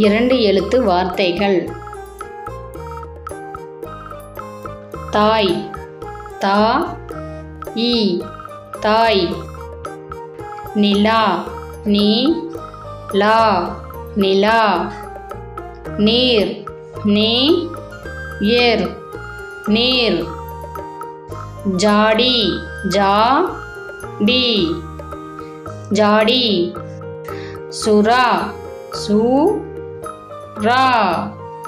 2 எழுத்து வார்த்தைகள். தாய், தா இ தாய். நிலா, நீ லா நிலா. நீர், நீ எர் நீர். ஜாடி, ஜா டி ஜாடி. சுறா, சு ரா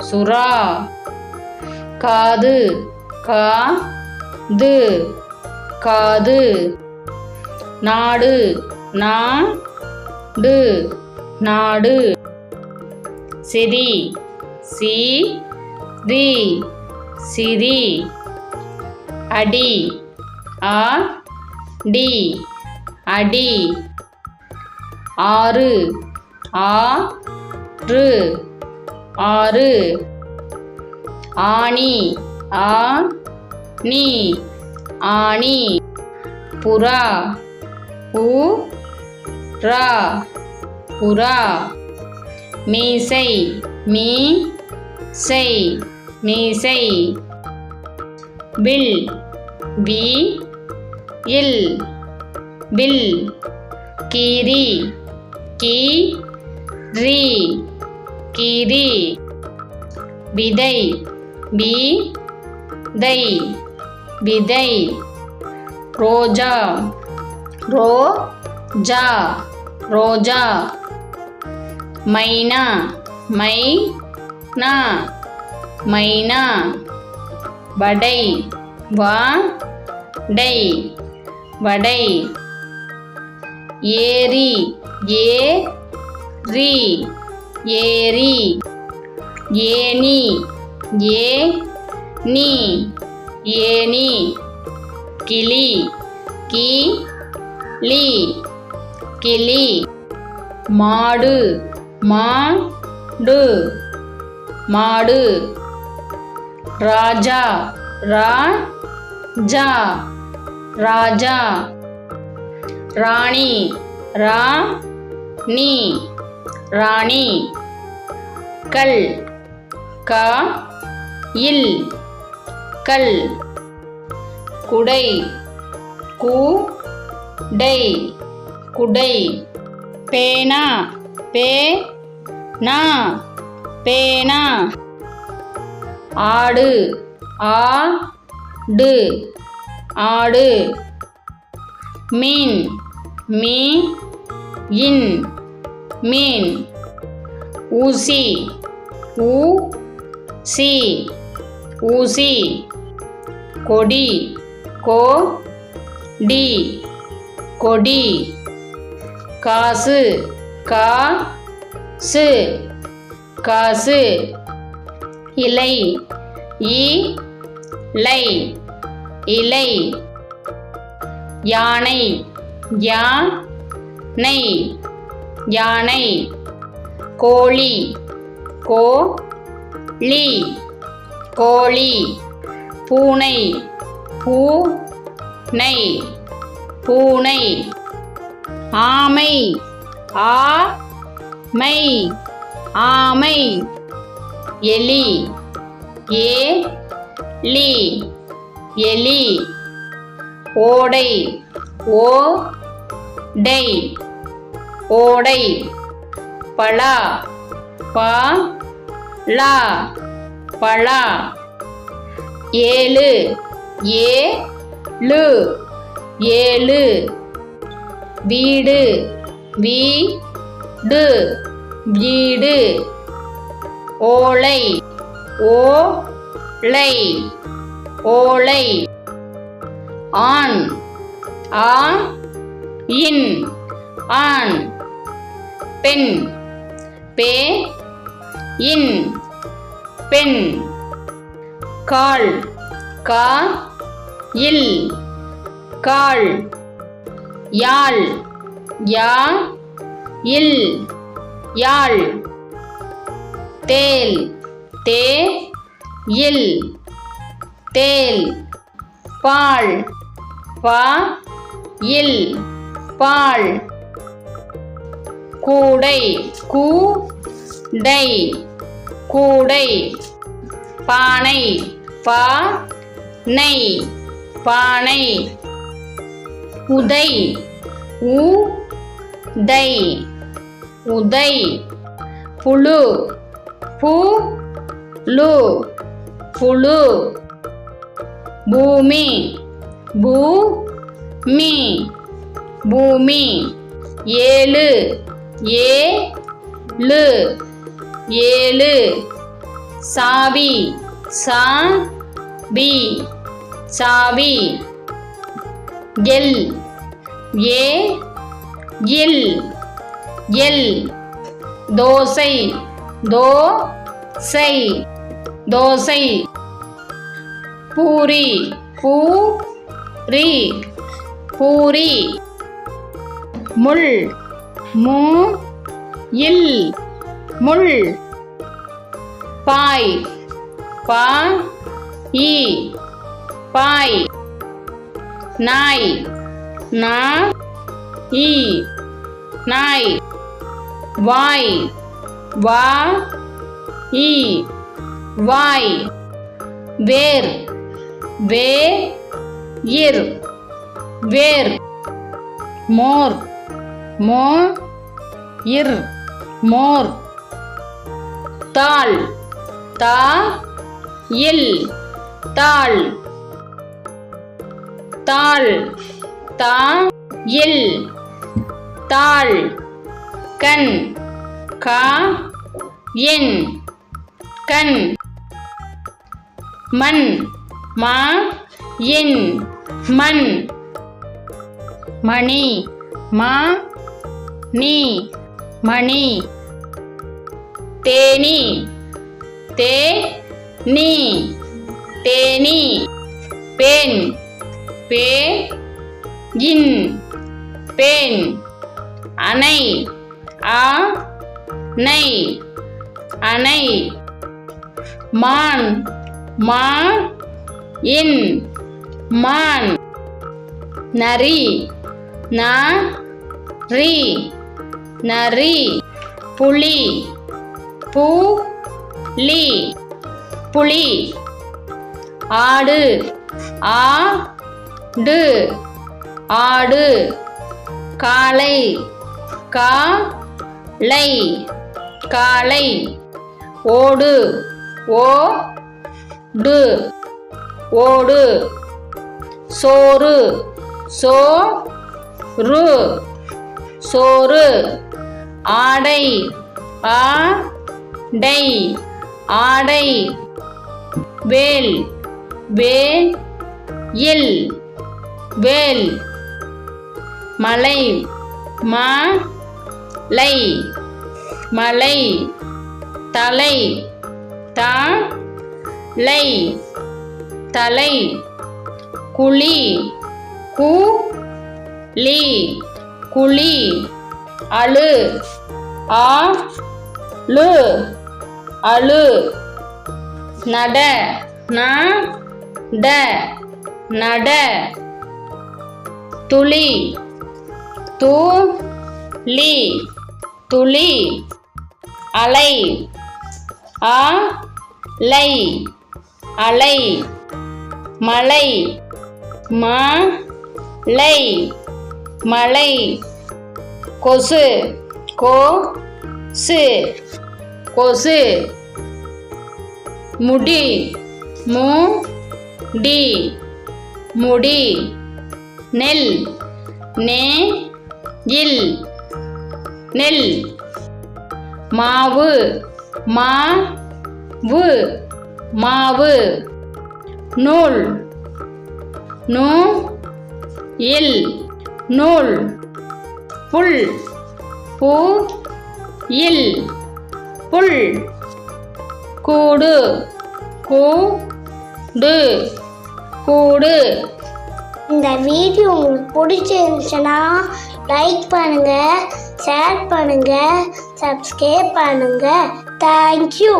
சுறா. காது, கா து காது. நாடு, நா டு நாடு. சிரி, சி ரி சிரி. அடி, ஆ டி அடி. ஆறு, ஆ று ஆறு. ஆணி, ஆ நீ ஆணி. புறா, பு ரா புறா. மீசை, மீ செய் மீசை. வில், வி இல் வில். கீரி, கீ ரி கீரி. விதை, வி தை விதை. ரோஜா, ரோ ஜா ரோஜா. மைனா, மை நா மைனா. வடை, வா டை வடை. ஏரி, ஏ ரி ஏரி. ஏணி, ஏ நீ ஏணி. கிளி, கி லி கிளி. மாடு, மா டு மாடு. ராஜா, ரா ஜா ராஜா. ராணி, ரா நீ ராணி. கல், கா இல் கல். குடை, கு டை குடை. பேனா, பே நா பேனா. ஆடு, ஆ டு ஆடு. மீன், மீ இன் மீன். ஊசி, ஊ சி ஊசி. கொடி, கோ டி கொடி. காசு, கா சு காசு. இலை, இ லை இலை. யானை, யா நை யானை. கோழி, கோ லி கோழி. பூனை, பூ நை பூனை. ஆமை, ஆ மை ஆமை. எலி, ஏ லி எலி. ஓடை, ஓ டை ஓடை. பலா, பா லா பலா. ஏழு, ஏ லு ஏழு. வீடு, வீ டு வீடு. ஓலை, ஓ லை ஓலை. ஆண், ஆ இன் ஆண். பெண், பே இன் பெண். கால், கா இல் கால். யாழ், யா இல் யாழ். தேல், தே இல் தேல். பால், பா இல் பால். கூடை, கூ டை கூடை பானை பா நை பானை உதை உ தை உதை புழு பு லு புழு பூமி பூ மீ பூமி ஏழு ஏ லு ஏழு சாவி சா பி சாவி எல் ஏ இல் எல் தோசை தோ சை தோசை பூரி பூ ரி பூரி முள் மு இல் முள் பாய் பா இ பாய் நாய் நா இ நாய் வாய் வா இ வாய் வேர் வே இர் வேர் மோர் மோ இர் மோர் தாள் தா இல் தாள் தாள் தா இல் தாள் கண் கா என் கண் மண் மா என் மண் மணி மா நீ மணி தேனி தே நீ தேனி பேன் பே இன் பேன் அணை ஆ நை அணை மான் மா இன் மான் நரி நா ரி நரி புலி பூ லி புலி ஆடு ஆ டு ஆடு காளை கா லை காளை ஓடு ஓ டு ஓடு சோறு சோ ரு சோறு ஆடை ஆ டை ஆடை வேல் வே இல் வேல் மலை மா லை மலை தலை தா லை தலை குழி கு லி குழி அழு ஆ லு அழு நட நா ட நட துளி து லி துளி அலை ஆ லை அலை மலை மா லை மலை கொசு கோ சு கொசு முடி மு டி முடி நெல் நே இல் நெல் மாவு மா வு மாவு நூல் நூ இல் நூல் புல் பூ இல் புல் கூடு கூ டு கூடு. இந்த வீடியோ உங்களுக்கு பிடிச்சிருந்துச்சுன்னா லைக் பண்ணுங்க, ஷேர் பண்ணுங்க, சப்ஸ்கிரைப் பண்ணுங்க. தேங்க்யூ.